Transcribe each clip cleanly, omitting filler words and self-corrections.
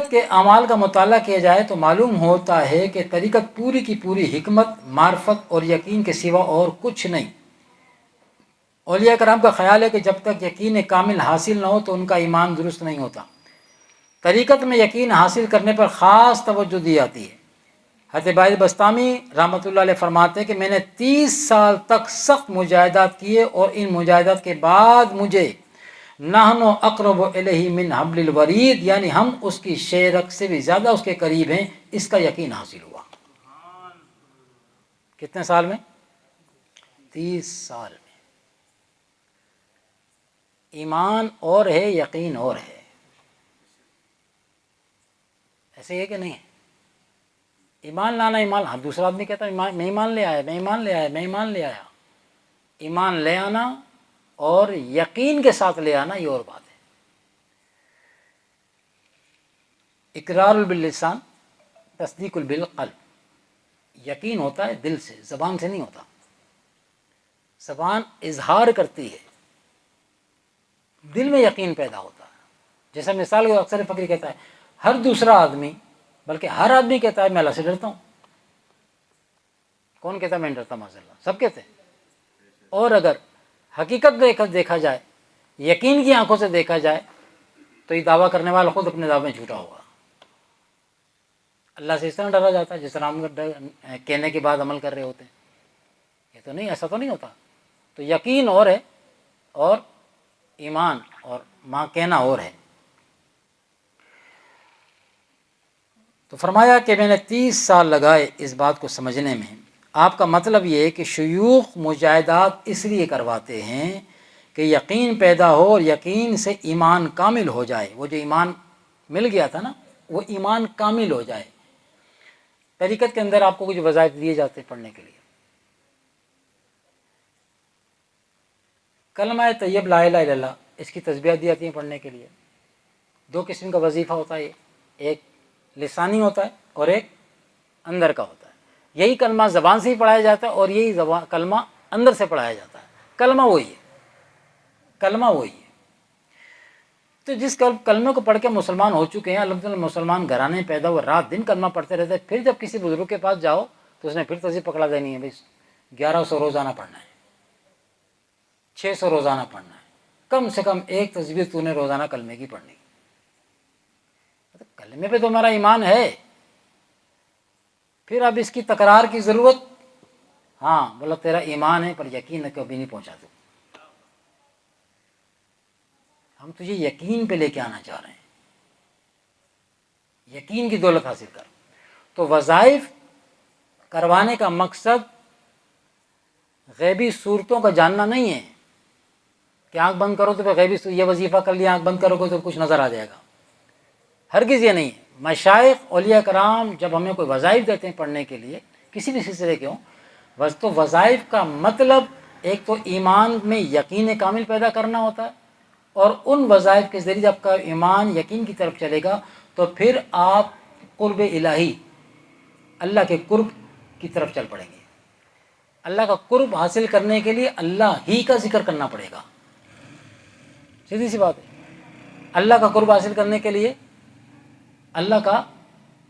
طریقت کے اعمال کا مطالعہ کیا جائے تو معلوم ہوتا ہے کہ طریقت پوری کی پوری حکمت، معرفت اور یقین کے سوا اور کچھ نہیں۔ اولیاء کرام کا خیال ہے کہ جب تک یقین کامل حاصل نہ ہو تو ان کا ایمان درست نہیں ہوتا۔ طریقت میں یقین حاصل کرنے پر خاص توجہ دی جاتی ہے۔ حضرت باعث بسطامی رحمۃ اللہ علیہ فرماتے ہیں کہ میں نے 30 سال تک سخت مجاہدات کیے اور ان مجاہدات کے بعد مجھے نحن اقرب الیہ من حبل الورید، یعنی ہم اس کی شیرک سے بھی زیادہ اس کے قریب ہیں، اس کا یقین حاصل ہوا۔ کتنے سال میں؟ 30 سال میں۔ ایمان اور ہے، یقین اور ہے، ایسے ہے کہ نہیں ہے؟ ایمان لانا، ایمان، ہر دوسرا آدمی کہتا ہے میں ایمان لے آیا، میں ایمان لے آیا، میں ایمان لے آیا۔ ایمان لے آنا اور یقین کے ساتھ لے آنا یہ اور بات ہے۔ اقرار باللسان، تصدیق بالقلب۔ یقین ہوتا ہے دل سے، زبان سے نہیں ہوتا۔ زبان اظہار کرتی ہے، دل میں یقین پیدا ہوتا ہے۔ جیسا مثال کو اکثر فقیر کہتا ہے، ہر دوسرا آدمی، بلکہ ہر آدمی کہتا ہے میں اللہ سے ڈرتا ہوں۔ کون کہتا ہے میں نہیں ڈرتا؟ ماشاء اللہ، سب کہتے ہیں۔ اور اگر حقیقت دیکھا جائے، یقین کی آنکھوں سے دیکھا جائے تو یہ دعویٰ کرنے والا خود اپنے دعوے میں جھوٹا ہوگا۔ اللہ سے اس طرح ڈرا جاتا ہے جس طرح ہم کہنے کے بعد عمل کر رہے ہوتے ہیں؟ یہ تو نہیں، ایسا تو نہیں ہوتا۔ تو یقین اور ہے اور ایمان اور ماں کہنا اور ہے۔ تو فرمایا کہ میں نے 30 سال لگائے اس بات کو سمجھنے میں۔ آپ کا مطلب یہ ہے کہ شیوخ مجاہدات اس لیے کرواتے ہیں کہ یقین پیدا ہو اور یقین سے ایمان کامل ہو جائے۔ وہ جو ایمان مل گیا تھا نا، وہ ایمان کامل ہو جائے۔ طریقت کے اندر آپ کو کچھ وظائف دیے جاتے ہیں پڑھنے کے لیے۔ کلمہ طیب لا الہ الا اللہ، اس کی تسبیحات دی جاتی ہیں پڑھنے کے لیے۔ 2 قسم کا وظیفہ ہوتا ہے، ایک لسانی ہوتا ہے اور ایک اندر کا ہوتا ہے۔ یہی کلمہ زبان سے ہی پڑھایا جاتا ہے اور یہی کلمہ اندر سے پڑھایا جاتا ہے۔ کلمہ وہی ہے، کلمہ وہی ہے۔ تو جس کلمے کو پڑھ کے مسلمان ہو چکے ہیں، الحمدللہ مسلمان گھرانے میں پیدا ہوا، رات دن کلمہ پڑھتے رہتے ہیں، پھر جب کسی بزرگ کے پاس جاؤ تو اس نے پھر تسبیح پکڑا دینی ہے، بھائی 1100 روزانہ پڑھنا ہے، 600 روزانہ پڑھنا ہے، کم سے کم ایک تسبیح تو نے روزانہ کلمے کی پڑھنی۔ کلمے پہ تو ہمارا ایمان ہے، پھر اب اس کی تکرار کی ضرورت؟ ہاں، بولا تیرا ایمان ہے پر یقین کبھی نہیں پہنچا تو۔ ہم تجھے یقین پہ لے کے آنا چاہ رہے ہیں، یقین کی دولت حاصل کر۔ تو وظائف کروانے کا مقصد غیبی صورتوں کا جاننا نہیں ہے کہ آنکھ بند کرو تو پھر غیبی یہ وظیفہ کر لیا، آنکھ بند کرو گے تو کچھ نظر آ جائے گا۔ ہرگز یہ نہیں ہے۔ مشائخ اولیاء کرام جب ہمیں کوئی وظائف دیتے ہیں پڑھنے کے لیے، کسی بھی سلسلے کے ہوں، تو وظائف کا مطلب ایک تو ایمان میں یقین کامل پیدا کرنا ہوتا ہے، اور ان وظائف کے ذریعے جب کا ایمان یقین کی طرف چلے گا تو پھر آپ قرب الہی، اللہ کے قرب کی طرف چل پڑیں گے۔ اللہ کا قرب حاصل کرنے کے لیے اللہ ہی کا ذکر کرنا پڑے گا، سیدھی سی بات ہے۔ اللہ کا قرب حاصل کرنے کے لیے اللہ کا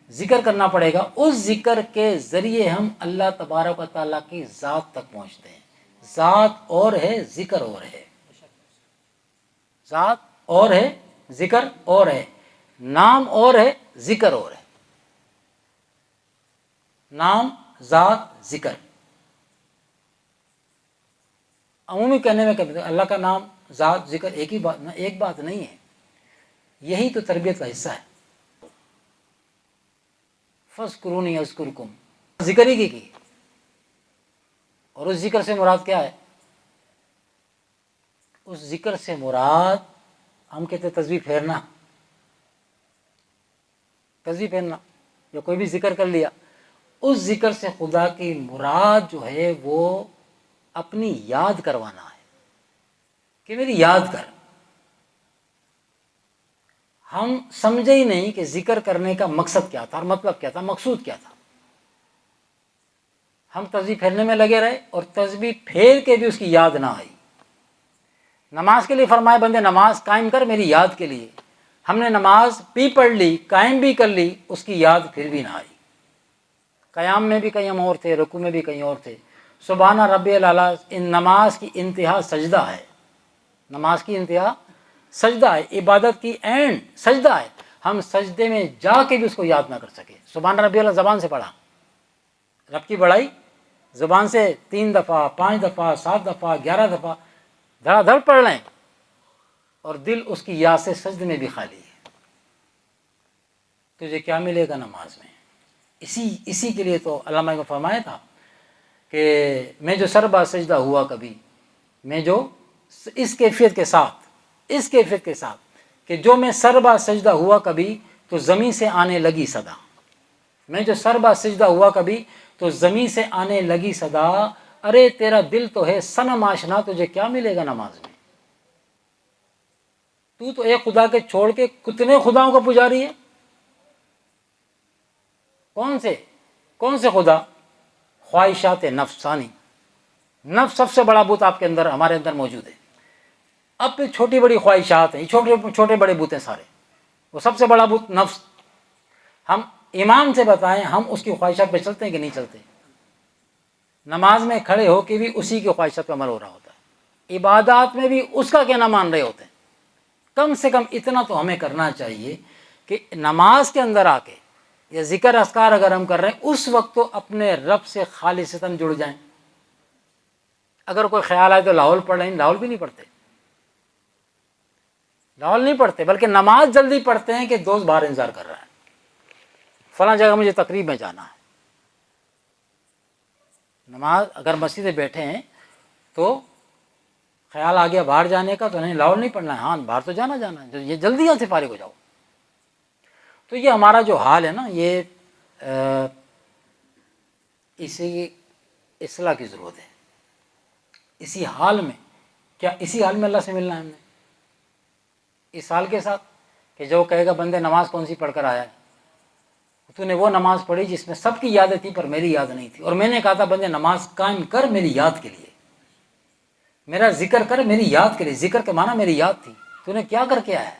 ذکر کرنا پڑے گا۔ اس ذکر کے ذریعے ہم اللہ تبارک و تعالیٰ کی ذات تک پہنچتے ہیں۔ ذات اور ہے، ذکر اور ہے۔ ذات اور ہے، ذکر اور ہے۔ نام اور ہے، ذکر اور ہے۔ نام، ذات، ذکر۔ عمومی کہنے میں کہتے ہیں اللہ کا نام، ذات، ذکر ایک ہی بات، ایک بات نہیں ہے۔ یہی تو تربیت کا حصہ ہے۔ فَاذْكُرُونِي أَذْكُرْكُمْ، ذکر ہی کی۔ اور اس ذکر سے مراد کیا ہے؟ اس ذکر سے مراد ہم کہتے ہیں تسبیح پھیرنا، تسبیح پھیرنا، یا کوئی بھی ذکر کر لیا، اس ذکر سے خدا کی مراد جو ہے وہ اپنی یاد کروانا ہے کہ میری یاد کر۔ ہم سمجھے ہی نہیں کہ ذکر کرنے کا مقصد کیا تھا اور مطلب کیا تھا، مقصود کیا تھا۔ ہم تسبیح پھیرنے میں لگے رہے اور تسبیح پھیر کے بھی اس کی یاد نہ آئی۔ نماز کے لیے فرمائے بندے نماز قائم کر میری یاد کے لیے، ہم نے نماز بھی پڑھ لی، قائم بھی کر لی، اس کی یاد پھر بھی نہ آئی۔ قیام میں بھی کہیں ہم اور تھے، رکوع میں بھی کہیں اور تھے۔ سبحان ربی الاعلیٰ، ان نماز کی انتہا سجدہ ہے، نماز کی انتہا سجدہ ہے، عبادت کی اینڈ سجدہ ہے۔ ہم سجدے میں جا کے بھی اس کو یاد نہ کر سکے۔ سبحان ربی الاعلیٰ زبان سے پڑھا، رب کی بڑائی زبان سے 3 دفعہ، 5 دفعہ، 7 دفعہ، 11 دفعہ دھڑا دھڑ پڑھ لیں، اور دل اس کی یاد سے سجدے میں بھی خالی ہے، تجھے کیا ملے گا نماز میں؟ اسی کے لیے تو علامہ نے فرمایا تھا کہ میں جو سربا سجدہ ہوا کبھی، میں جو اس کیفیت کے ساتھ کہ جو میں سربا سجدہ ہوا کبھی تو زمین سے آنے لگی صدا، میں جو سربا سجدہ ہوا کبھی تو زمین سے آنے لگی صدا، ارے تیرا دل تو ہے صنم آشنا، تجھے کیا ملے گا نماز میں؟ تو ایک خدا کے چھوڑ کے کتنے خداؤں کا پجاری ہے؟ کون سے خدا؟ خواہشات نفسانی، نفس سب سے بڑا بت آپ کے اندر، ہمارے اندر موجود ہے۔ اب پھر چھوٹی بڑی خواہشات ہیں، چھوٹے بڑے بت ہیں سارے، وہ سب سے بڑا بت نفس۔ ہم ایمان سے بتائیں، ہم اس کی خواہشات پہ چلتے ہیں کہ نہیں چلتے؟ نماز میں کھڑے ہو کے بھی اسی کی خواہشات پہ عمل ہو رہا ہوتا ہے، عبادات میں بھی اس کا کہنا مان رہے ہوتے ہیں۔ کم سے کم اتنا تو ہمیں کرنا چاہیے کہ نماز کے اندر آ کے یا ذکر اذکار اگر ہم کر رہے ہیں، اس وقت تو اپنے رب سے خالصتاً جڑ جائیں۔ اگر کوئی خیال آئے تو لاہور پڑھ لیں، لاہور بھی نہیں پڑھتے، بلکہ نماز جلدی پڑھتے ہیں کہ دوست باہر انتظار کر رہا ہے، فلاں جگہ مجھے تقریب میں جانا ہے۔ نماز اگر مسجد میں بیٹھے ہیں تو خیال آ گیا باہر جانے کا تو نہیں، لاہور نہیں پڑھنا ہے، ہاں باہر تو جانا ہے، یہ جلدی یہاں سے فارغ ہو جاؤ۔ تو یہ ہمارا جو حال ہے نا، یہ اسی اصلاح کی ضرورت ہے۔ اسی حال میں اللہ سے ملنا ہے ہم نے، اس حال کے ساتھ کہ جو کہے گا بندے نماز کون سی پڑھ کر آیا ہے، تو نے وہ نماز پڑھی جس میں سب کی یادیں تھی پر میری یاد نہیں تھی، اور میں نے کہا تھا بندے نماز قائم کر میری یاد کے لیے، میرا ذکر کر میری یاد کے لیے، ذکر کے معنی میری یاد تھی، تو نے کیا کر کے آیا ہے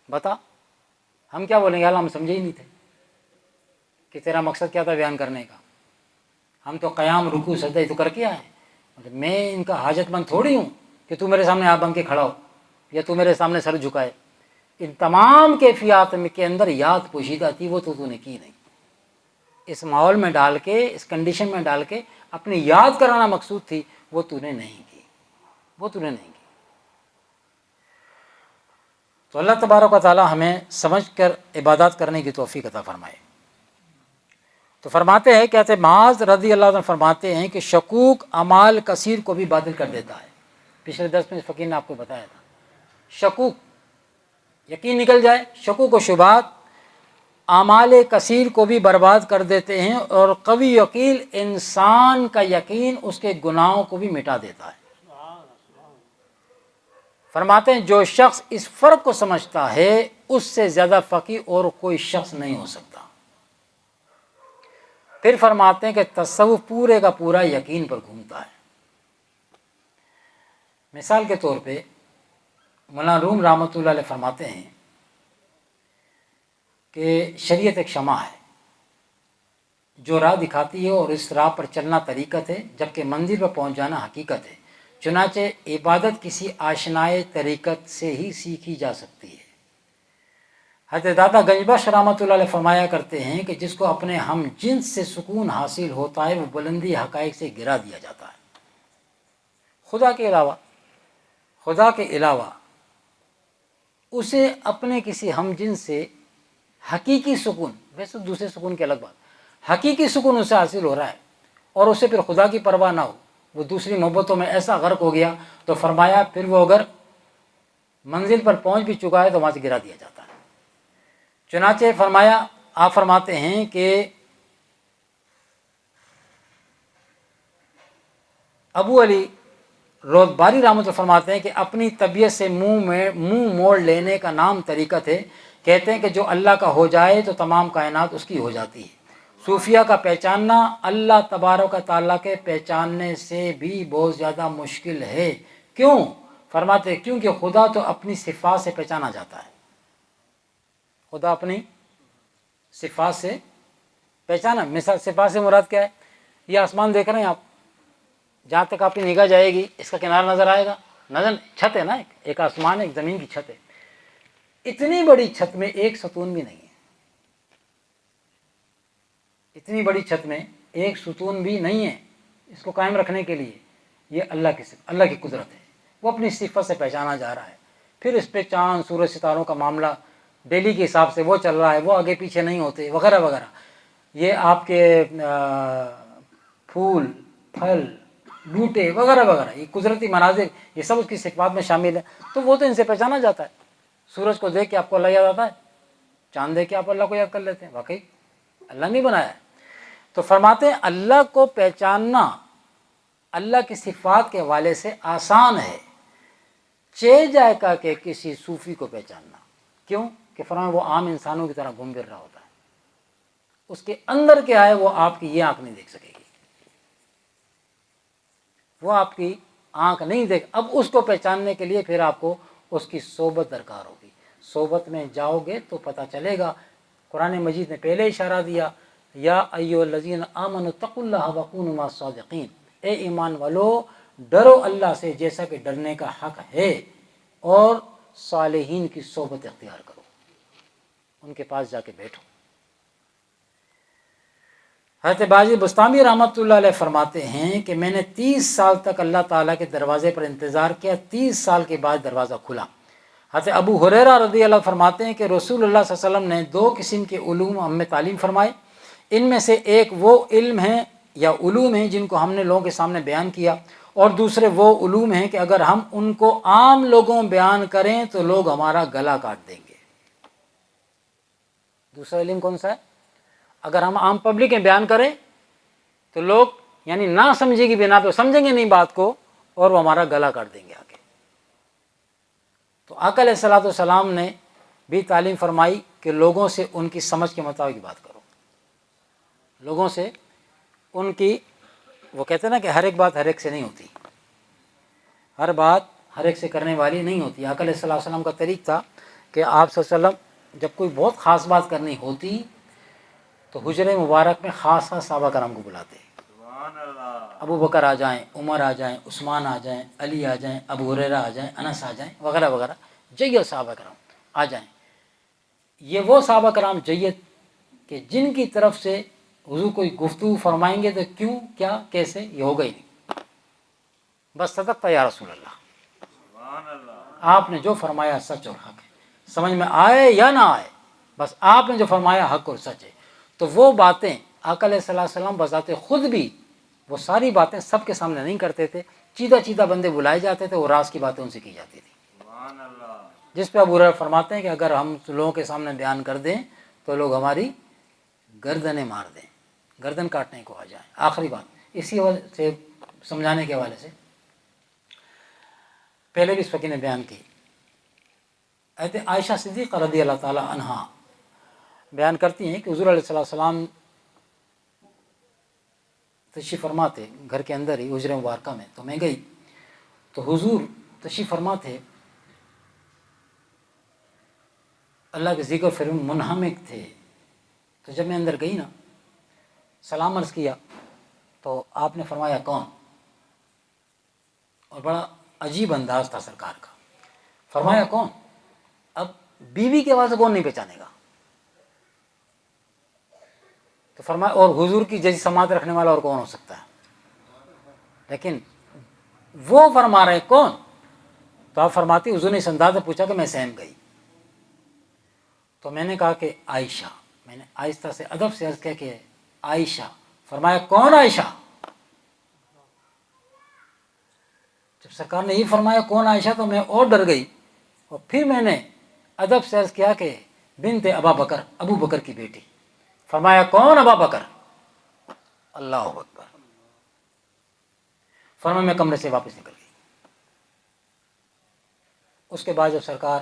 بتا۔ ہم کیا بولیں گے؟ اللہ ہم سمجھے ہی نہیں تھے کہ تیرا مقصد کیا تھا بیان کرنے کا، ہم تو قیام رکوع سجدہ تو کر کے آئے، میں ان کا حاجت مند تھوڑی ہوں کہ تو میرے سامنے آپ بن کے کھڑا ہو یا تو میرے سامنے سر جھکائے۔ ان تمام کیفیات کے اندر یاد پوشیدہ تھی، وہ تو نے کی نہیں۔ اس ماحول میں ڈال کے، اس کنڈیشن میں ڈال کے اپنی یاد کرانا مقصود تھی، وہ تو نے نہیں کی۔ تو اللہ تبارک و تعالی ہمیں سمجھ کر عبادات کرنے کی توفیق عطا فرمائے۔ تو فرماتے ہیں، کہتے معاذ رضی اللہ عنہ فرماتے ہیں کہ شکوک اعمال کثیر کو بھی باطل کر دیتا ہے۔ پچھلے درس میں فقیر نے آپ کو بتایا تھا، شکوک یقین نکل جائے، شکوک و شبہات اعمال کثیر کو بھی برباد کر دیتے ہیں، اور قوی یقین انسان کا یقین اس کے گناہوں کو بھی مٹا دیتا ہے۔ فرماتے ہیں جو شخص اس فرق کو سمجھتا ہے اس سے زیادہ فقیہ اور کوئی شخص نہیں ہو سکتا۔ پھر فرماتے ہیں کہ تصوف پورے کا پورا یقین پر گھومتا ہے۔ مثال کے طور پہ مولانا روم رحمۃ اللہ علیہ فرماتے ہیں کہ شریعت ایک شمع ہے جو راہ دکھاتی ہے، اور اس راہ پر چلنا طریقت ہے، جبکہ منزل پر پہنچ جانا حقیقت ہے۔ چنانچہ عبادت کسی آشنائے طریقت سے ہی سیکھی جا سکتی ہے۔ حضرت دادا گنج بخش رحمۃ اللہ علیہ فرمایا کرتے ہیں کہ جس کو اپنے ہم جنس سے سکون حاصل ہوتا ہے وہ بلندی حقائق سے گرا دیا جاتا ہے۔ خدا کے علاوہ اسے اپنے کسی ہم جنس سے حقیقی سکون، ویسے دوسرے سکون کی الگ بات، حقیقی سکون اسے حاصل ہو رہا ہے، اور اسے پھر خدا کی پرواہ نہ ہو، وہ دوسری محبتوں میں ایسا غرق ہو گیا، تو فرمایا پھر وہ اگر منزل پر پہنچ بھی چکا ہے تو وہاں سے گرا دیا جاتا ہے۔ چنانچہ فرمایا، آپ فرماتے ہیں کہ ابو علی رودباری رحمۃ اللہ فرماتے ہیں کہ اپنی طبیعت سے منہ موڑ لینے کا نام طریقت ہے۔ کہتے ہیں کہ جو اللہ کا ہو جائے تو تمام کائنات اس کی ہو جاتی ہے۔ صوفیہ کا پہچاننا اللہ تبارک و تعالیٰ کے پہچاننے سے بھی بہت زیادہ مشکل ہے۔ کیوں؟ فرماتے ہیں کیونکہ خدا تو اپنی صفات سے پہچانا جاتا ہے۔ خدا اپنی صفات سے پہچانا. مثال صفات سے مراد کیا ہے؟ یہ آسمان دیکھ رہے ہیں آپ، جہاں تک آپ کی نگاہ جائے گی اس کا کنارہ نظر آئے گا. نظر چھت ہے نا، ایک آسمان ہے، ایک زمین کی چھت ہے. اتنی بڑی چھت میں ایک ستون بھی نہیں ہے. اتنی بڑی چھت میں ایک ستون بھی نہیں ہے. اس کو قائم رکھنے کے لیے یہ اللہ کی قدرت ہے. وہ اپنی صفت سے پہچانا جا رہا ہے. پھر اس پہ چاند سورج ستاروں کا معاملہ ڈیلی کے حساب سے وہ چل رہا ہے، وہ آگے پیچھے نہیں ہوتے وغیرہ وغیرہ. یہ آپ کے پھول پھل بوٹے وغیرہ وغیرہ، یہ قدرتی مناظر، یہ سب اس کی صفات میں شامل ہے. تو وہ تو ان سے پہچانا جاتا ہے. سورج کو دیکھ کے آپ کو اللہ یاد آتا ہے، چاند دیکھ کے آپ اللہ کو یاد کر لیتے ہیں. واقعی اللہ نہیں بنایا ہے. تو فرماتے ہیں اللہ کو پہچاننا اللہ کی صفات کے حوالے سے آسان ہے، چہ جائے کا کہ کسی صوفی کو پہچاننا. کیوں کہ فرمایا وہ عام انسانوں کی طرح گھوم پھر رہا ہوتا ہے. اس کے اندر کیا ہے وہ آپ کی یہ آنکھ نہیں دیکھ سکے گی. وہ آپ کی آنکھ نہیں دیکھ. اب اس کو پہچاننے کے لیے پھر آپ کو اس کی صحبت درکار ہوگی. صحبت میں جاؤ گے تو پتہ چلے گا. قرآن مجید نے پہلے اشارہ دیا، یا ایھا الذین آمنوا اتقوا اللہ وکونوا مع الصادقین. اے ایمان والو ڈرو اللہ سے جیسا کہ ڈرنے کا حق ہے، اور صالحین کی صحبت اختیار کرو، ان کے پاس جا کے بیٹھو. حضرت باجی بستامی رحمۃ اللہ علیہ فرماتے ہیں کہ میں نے 30 سال تک اللہ تعالیٰ کے دروازے پر انتظار کیا. 30 سال کے بعد دروازہ کھلا. حضرت ابو ہریرہ رضی اللہ فرماتے ہیں کہ رسول اللہ صلی اللہ علیہ وسلم نے 2 قسم کے علوم ہمیں تعلیم فرمائے. ان میں سے ایک وہ علم ہیں یا علوم ہیں جن کو ہم نے لوگوں کے سامنے بیان کیا، اور دوسرے وہ علوم ہیں کہ اگر ہم ان کو عام لوگوں بیان کریں تو لوگ ہمارا گلا کاٹ دیں گے. دوسرا علم کون سا ہے؟ اگر ہم عام پبلک میں بیان کریں تو لوگ یعنی نہ سمجھے کی بنا پہ سمجھیں گے نہیں بات کو، اور وہ ہمارا گلا کاٹ دیں گے آگے. تو آقا علیہ الصلوۃ والسلام نے بھی تعلیم فرمائی کہ لوگوں سے ان کی سمجھ کے مطابق بات کرو. لوگوں سے ان کی، وہ کہتے ہیں نا کہ ہر ایک بات ہر ایک سے نہیں ہوتی، ہر بات ہر ایک سے کرنے والی نہیں ہوتی. آقا علیہ الصلوۃ والسلام کا طریق تھا کہ آپ صلی اللہ علیہ وسلم جب کوئی بہت خاص بات کرنی ہوتی تو حجرے مبارک میں خاص خاص صحابہ کرام کو بلاتے. ابو بکر آ جائیں، عمر آ جائیں، عثمان آ جائیں، علی آ جائیں، ابو ہریرہ آ جائیں، انس آ جائیں وغیرہ وغیرہ، جیت صحابہ کرام آ جائیں. یہ وہ صحابہ کرام جیت کہ جن کی طرف سے حضور کوئی گفتگو فرمائیں گے تو کیوں کیا کیسے یہ ہوگا ہی نہیں. بس صدقت یا رسول اللہ، آپ نے جو فرمایا سچ اور حق ہے، سمجھ میں آئے یا نہ آئے، بس آپ نے جو فرمایا حق اور سچ ہے. تو وہ باتیں آقا علیہ الصلوۃ والسلام بذات خود بھی وہ ساری باتیں سب کے سامنے نہیں کرتے تھے. چیدہ چیدہ بندے بلائے جاتے تھے، وہ راز کی باتیں ان سے کی جاتی تھی. جس پہ ابو ہریرہ فرماتے ہیں کہ اگر ہم لوگوں کے سامنے بیان کر دیں تو لوگ ہماری گردنیں مار دیں، گردن کاٹنے کو آ جائیں. آخری بات اسی وجہ سے سمجھانے کے حوالے سے پہلے بھی اس فقیر نے بیان کی. حضرت عائشہ صدیقہ رضی اللہ تعالی عنہا بیان کرتی ہیں کہ حضور علیہ الصلوۃ والسلام تشریف فرما تھے گھر کے اندر ہی حجرہ مبارکہ میں. تو میں گئی تو حضور تشریف فرما تھے، اللہ کے ذکر فر منہمک تھے. تو جب میں اندر گئی نا، سلام عرض کیا تو آپ نے فرمایا کون؟ اور بڑا عجیب انداز تھا سرکار کا. فرمایا کون؟ اب بیوی کی آواز سے کون نہیں پہچانے گا؟ تو فرمایا اور حضور کی جیسی سماعت رکھنے والا اور کون ہو سکتا ہے؟ لیکن وہ فرما رہے کون؟ تو آپ فرماتی حضور نے اس انداز میں پوچھا کہ میں سہم گئی. تو میں نے کہا کہ عائشہ. میں نے آہستہ سے ادب سے عرض کیا کہ عائشہ. فرمایا کون عائشہ؟ جب سرکار نے یہ فرمایا کون عائشہ تو میں اور ڈر گئی، اور پھر میں نے ادب سے عرض کیا کہ بنت ابا بکر، ابو بکر کی بیٹی. فرمایا کون ابا بکر؟ اللہ اکبر. فرمایا میں کمرے سے واپس نکل گئی. اس کے بعد جب سرکار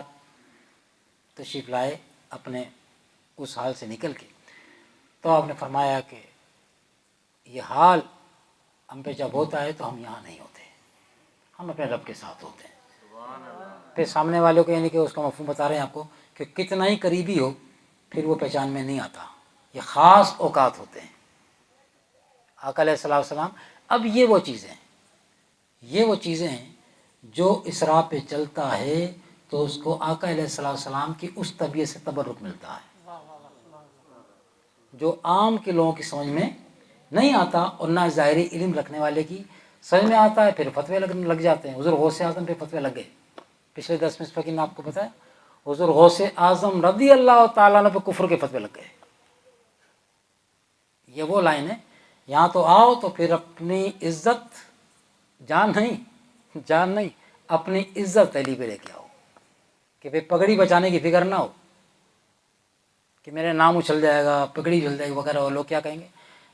تشریف لائے اپنے اس حال سے نکل کے، تو آپ نے فرمایا کہ یہ حال ہم پہ جب ہوتا ہے تو ہم یہاں نہیں ہوتے، ہم اپنے رب کے ساتھ ہوتے ہیں. پھر سامنے والوں کو یعنی کہ اس کا مفہوم بتا رہے ہیں آپ کو کہ کتنا ہی قریبی ہو پھر وہ پہچان میں نہیں آتا. یہ خاص اوقات ہوتے ہیں. آقا علیہ السلام اب یہ وہ چیزیں ہیں جو اسراء پہ چلتا ہے تو اس کو آقا علیہ السلام کی اس طبیعت سے تبرک ملتا ہے جو عام کے لوگوں کی سمجھ میں نہیں آتا اور نہ ظاہری علم رکھنے والے کی سمجھ میں آتا ہے. پھر فتوے لگ جاتے ہیں. حضور غوث اعظم پہ فتوے لگ گئے پچھلے 10 میں نے آپ کو بتایا. حضور غوث اعظم رضی اللہ تعالیٰ عنہ پہ کفر کے فتوے لگ گئے. یہ وہ لائن ہے یہاں تو آؤ تو پھر اپنی عزت جان نہیں اپنی عزت علی پہ لے کے آؤ کہ پھر پگڑی بچانے کی فکر نہ ہو کہ میرے نام اچھل جائے گا پگڑی جھل جائے گی وغیرہ. وہ لوگ کیا کہیں گے؟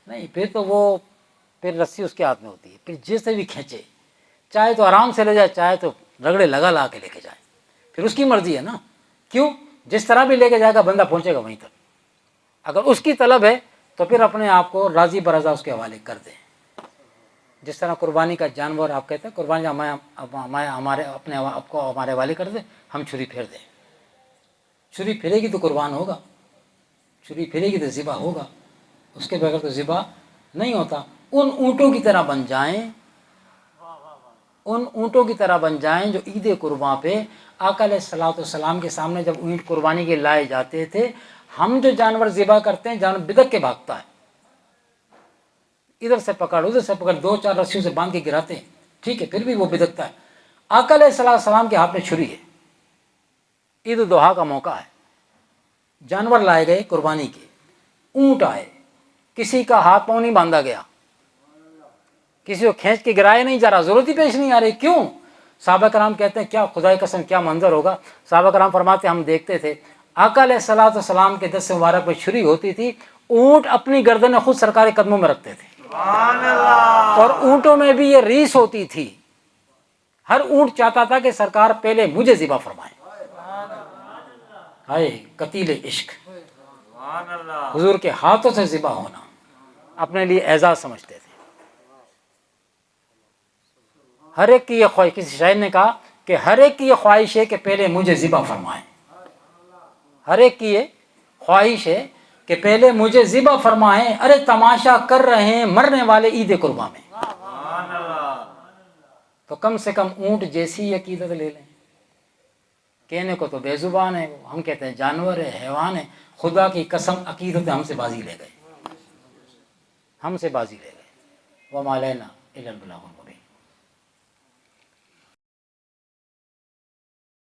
نہیں، پھر رسی اس کے ہاتھ میں ہوتی ہے. پھر جس سے بھی کھینچے چاہے تو آرام سے لے جائے چاہے تو رگڑے لا کے لے کے جائے. پھر اس کی مرضی ہے نا. کیوں؟ جس طرح بھی لے کے جائے گا بندہ پہنچے گا وہیں تک. اگر اس کی طلب ہے تو پھر اپنے آپ کو راضی برضا اس کے حوالے کر دیں. جس طرح قربانی کا جانور آپ کہتے ہیں قربانی ہمارے اپنے آپ کو ہمارے حوالے کر دیں، ہم چھری پھیر دیں. چھری پھرے گی تو قربان ہوگا، چھری پھرے گی تو ذبح ہوگا. اس کے بغیر تو ذبح نہیں ہوتا. ان اونٹوں کی طرح بن جائیں جو عید قرباں پہ آقا علیہ السلام کے سامنے جب اونٹ قربانی کے لائے جاتے تھے. ہم جو جانور ذبح کرتے ہیں جانور بدک کے بھاگتا ہے، ادھر سے پکڑ ادھر سے پکڑ 2-4 رسیوں سے باندھ کے گراتے ہیں، ٹھیک ہے، پھر بھی وہ بدکتا ہے. آقا علیہ السلام کے ہاتھ میں چھری ہے. عید الاضحیٰ کا موقع ہے، جانور لائے گئے قربانی کے، اونٹ آئے، کسی کا ہاتھ پاؤں نہیں باندھا گیا، کسی کو کھینچ کے گرایا نہیں جا رہا، ضرورت ہی پیش نہیں آ رہی. کیوں؟ صحابہ کرام کہتے ہیں کیا خدائے قسم کیا منظر ہوگا. صحابہ کرام فرماتے ہم دیکھتے تھے آقا علیہ السلام کے دست مبارک پہ چھری ہوتی تھی، اونٹ اپنی گردنیں خود سرکار کے قدموں میں رکھتے تھے. اور اونٹوں میں بھی یہ ریس ہوتی تھی، ہر اونٹ چاہتا تھا کہ سرکار پہلے مجھے ذبح فرمائیں. ہائے قتیل عشق، حضور کے ہاتھوں سے ذبح ہونا اپنے لیے اعزاز سمجھتے تھے. ہر ایک کی یہ خواہش، کسی شاعر نے کہا کہ ہر ایک کی یہ خواہش ہے کہ پہلے مجھے ذبح فرمائیں. ہر ایک کی یہ خواہش ہے کہ پہلے مجھے ذبح فرمائیں. ارے تماشا کر رہے ہیں مرنے والے عید قرباں میں، تو کم سے کم اونٹ جیسی عقیدت لے لیں. کہنے کو تو بے زبان ہے، ہم کہتے ہیں جانور ہے، حیوان ہے. خدا کی قسم عقیدت ہم سے بازی لے گئے. وما علینا الا البلاغ.